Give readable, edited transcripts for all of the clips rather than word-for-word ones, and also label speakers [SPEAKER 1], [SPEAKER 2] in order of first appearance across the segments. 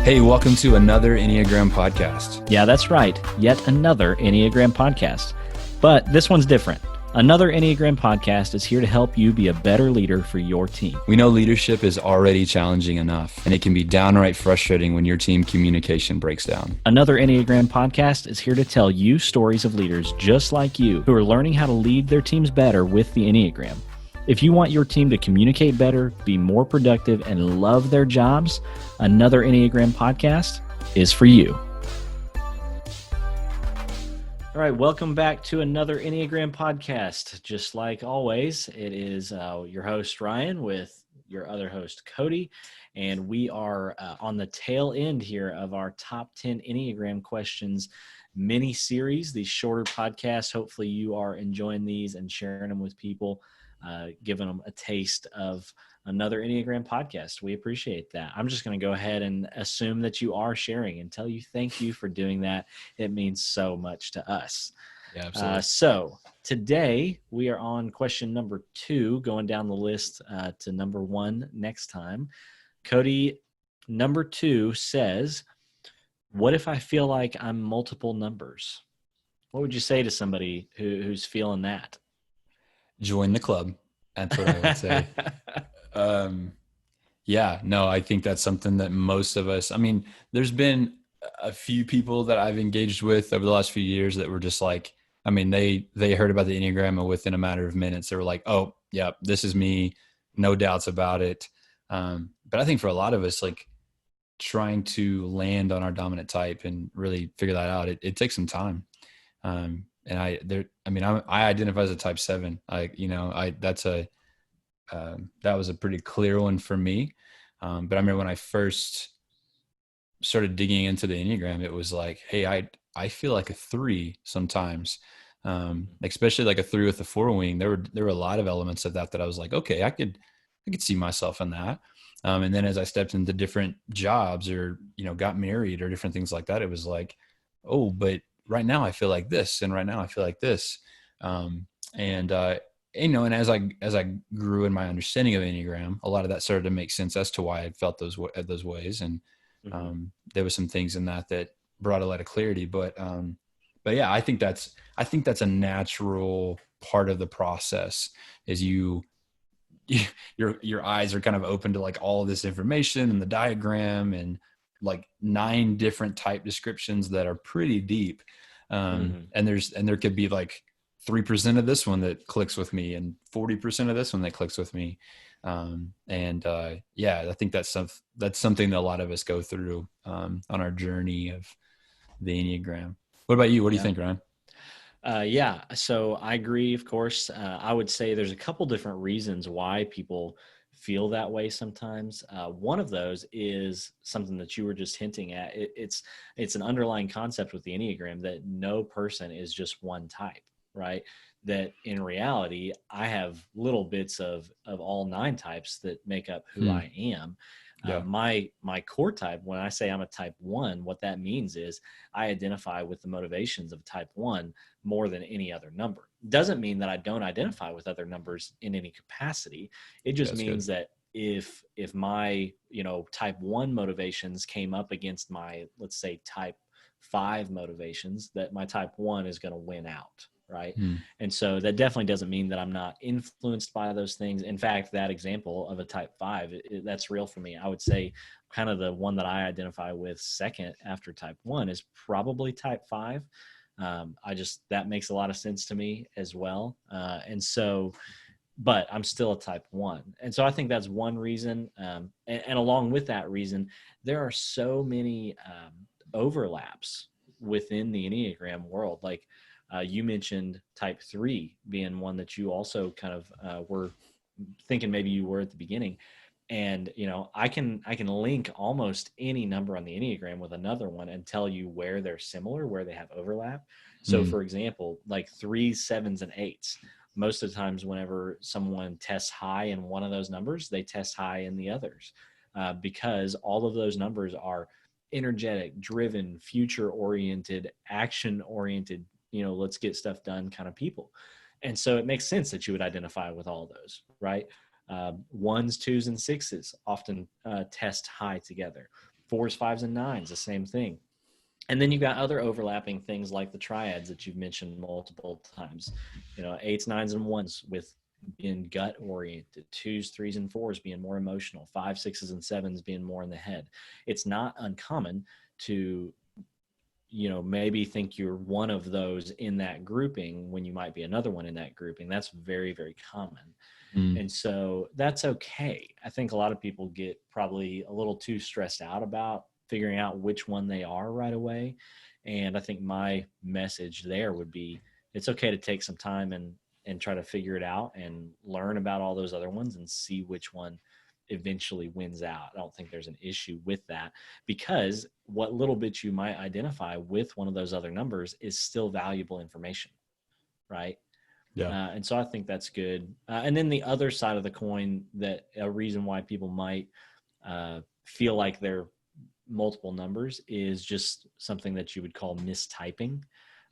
[SPEAKER 1] Hey, welcome to another Enneagram podcast.
[SPEAKER 2] Yeah, that's right. Yet another Enneagram podcast. But this one's different. Another Enneagram podcast is here to help you be a better leader for your team.
[SPEAKER 1] We know leadership is already challenging enough, and it can be downright frustrating when your team communication breaks down.
[SPEAKER 2] Another Enneagram podcast is here to tell you stories of leaders just like you who are learning how to lead their teams better with the Enneagram. If you want your team to communicate better, be more productive, and love their jobs, another Enneagram podcast is for you. All right, welcome back to another Enneagram podcast. Just like always, it is your host, Ryan, with your other host, Cody, and we are on the tail end here of our top 10 Enneagram questions mini-series, these shorter podcasts. Hopefully you are enjoying these and sharing them with people. Giving them a taste of another Enneagram podcast. We appreciate that. I'm just going to go ahead and assume that you are sharing and tell you thank you for doing that. It means so much to us.
[SPEAKER 1] Yeah, absolutely.
[SPEAKER 2] So today we are on question number 2, going down the list to number 1 next time. Cody, number 2 says, what if I feel like I'm multiple numbers? What would you say to somebody who's feeling that?
[SPEAKER 1] Join the club. That's what I would say. I think that's something that most of us, there's been a few people that I've engaged with over the last few years that were just like, they heard about the Enneagram and within a matter of minutes, they were like, oh yeah, this is me. No doubts about it. But I think for a lot of us, like trying to land on our dominant type and really figure that out, it takes some time. And I identify as a type 7. That was a pretty clear one for me. But I remember when I first started digging into the Enneagram, it was like, hey, I feel like a 3 sometimes, especially like a 3 with a 4 wing. There were a lot of elements of that I was like, okay, I could see myself in that. And then as I stepped into different jobs or, got married or different things like that, it was like, oh, but right now I feel like this, and right now I feel like this. And as I grew in my understanding of Enneagram, a lot of that started to make sense as to why I felt those ways. And there was some things in that brought a lot of clarity. But yeah, I think that's a natural part of the process. Is your eyes are kind of open to like all of this information and the diagram and like 9 different type descriptions that are pretty deep. And there could be like 3% of this one that clicks with me and 40% of this one that clicks with me. I think that's something that a lot of us go through on our journey of the Enneagram. What about you? What do you think, Ryan?
[SPEAKER 2] So I agree, of course. I would say there's a couple different reasons why people feel that way sometimes. One of those is something that you were just hinting at. It's an underlying concept with the Enneagram that no person is just one type, right? That in reality, I have little bits of all 9 types that make up who I am. Yeah. My core type, when I say I'm a type 1, what that means is I identify with the motivations of type 1 more than any other number. Doesn't mean that I don't identify with other numbers in any capacity. It just means that if my, type 1 motivations came up against my, let's say, type 5 motivations, that my type 1 is going to win out. Right. And so that definitely doesn't mean that I'm not influenced by those things. In fact, that example of a type 5, that's real for me. I would say kind of the one that I identify with second after type 1 is probably type 5. That makes a lot of sense to me as well. But I'm still a type 1. And so I think that's one reason. And along with that reason, there are so many overlaps within the Enneagram world. Like, you mentioned type 3 being one that you also kind of were thinking maybe you were at the beginning. And, I can link almost any number on the Enneagram with another one and tell you where they're similar, where they have overlap. So for example, like 3s, 7s, and 8s, most of the times whenever someone tests high in one of those numbers, they test high in the others because all of those numbers are energetic, driven, future-oriented, action-oriented, let's get stuff done kind of people. And so it makes sense that you would identify with all of those, right? 1s, 2s, and 6s often test high together. 4s, 5s, and 9s, the same thing. And then you've got other overlapping things like the triads that you've mentioned multiple times. 8s, 9s, and 1s with being gut oriented, 2s, 3s, and 4s being more emotional, 5s, 6s, and 7s being more in the head. It's not uncommon to maybe think you're one of those in that grouping when you might be another one in that grouping. That's very, very common. And so that's okay. I think a lot of people get probably a little too stressed out about figuring out which one they are right away. And I think my message there would be, it's okay to take some time and try to figure it out and learn about all those other ones and see which one eventually wins out. I don't think there's an issue with that, because what little bit you might identify with one of those other numbers is still valuable information, right?
[SPEAKER 1] Yeah.
[SPEAKER 2] And so I think that's good. And then the other side of the coin, that a reason why people might feel like they're multiple numbers is just something that you would call mistyping.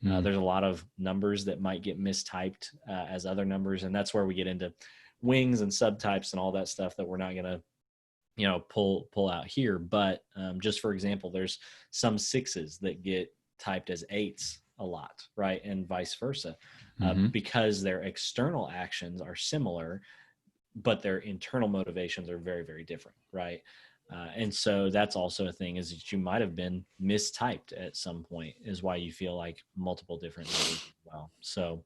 [SPEAKER 2] There's a lot of numbers that might get mistyped as other numbers, and that's where we get into wings and subtypes and all that stuff that we're not going to pull out here. But just for example, there's some 6s that get typed as 8s a lot, right? And vice versa, because their external actions are similar, but their internal motivations are very, very different, right? And so that's also a thing, is that you might have been mistyped at some point, is why you feel like multiple different numbers as well. So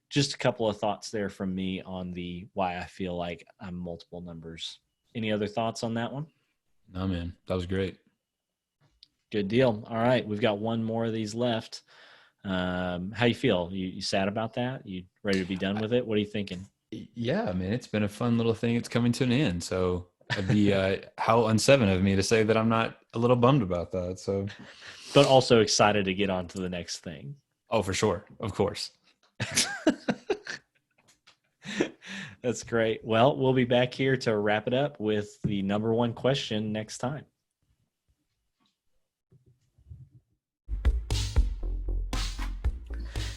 [SPEAKER 2] just a couple of thoughts there from me on the why I feel like I'm multiple numbers. Any other thoughts on that one?
[SPEAKER 1] No, man, that was great.
[SPEAKER 2] Good deal. All right, we've got one more of these left. How you feel? You sad about that? You ready to be done with it? What are you thinking?
[SPEAKER 1] Yeah, man, it's been a fun little thing. It's coming to an end. So it'd be how unseven of me to say that I'm not a little bummed about that. So,
[SPEAKER 2] but also excited to get on to the next thing.
[SPEAKER 1] Oh, for sure. Of course.
[SPEAKER 2] That's great. Well, we'll be back here to wrap it up with the number one question next time.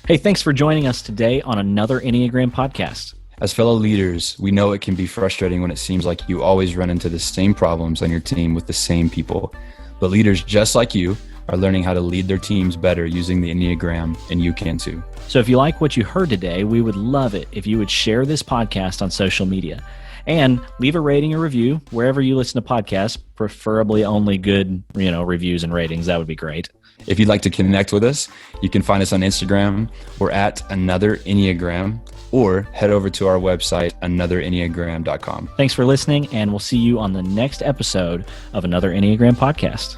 [SPEAKER 2] Hey, thanks for joining us today on another Enneagram podcast.
[SPEAKER 1] As fellow leaders, we know it can be frustrating when it seems like you always run into the same problems on your team with the same people. But leaders just like you are learning how to lead their teams better using the Enneagram, and you can too.
[SPEAKER 2] So if you like what you heard today, we would love it if you would share this podcast on social media and leave a rating or review wherever you listen to podcasts, preferably only good, reviews and ratings. That would be great.
[SPEAKER 1] If you'd like to connect with us, you can find us on Instagram. We're at Another Enneagram, or head over to our website, anotherenneagram.com.
[SPEAKER 2] Thanks for listening, and we'll see you on the next episode of Another Enneagram podcast.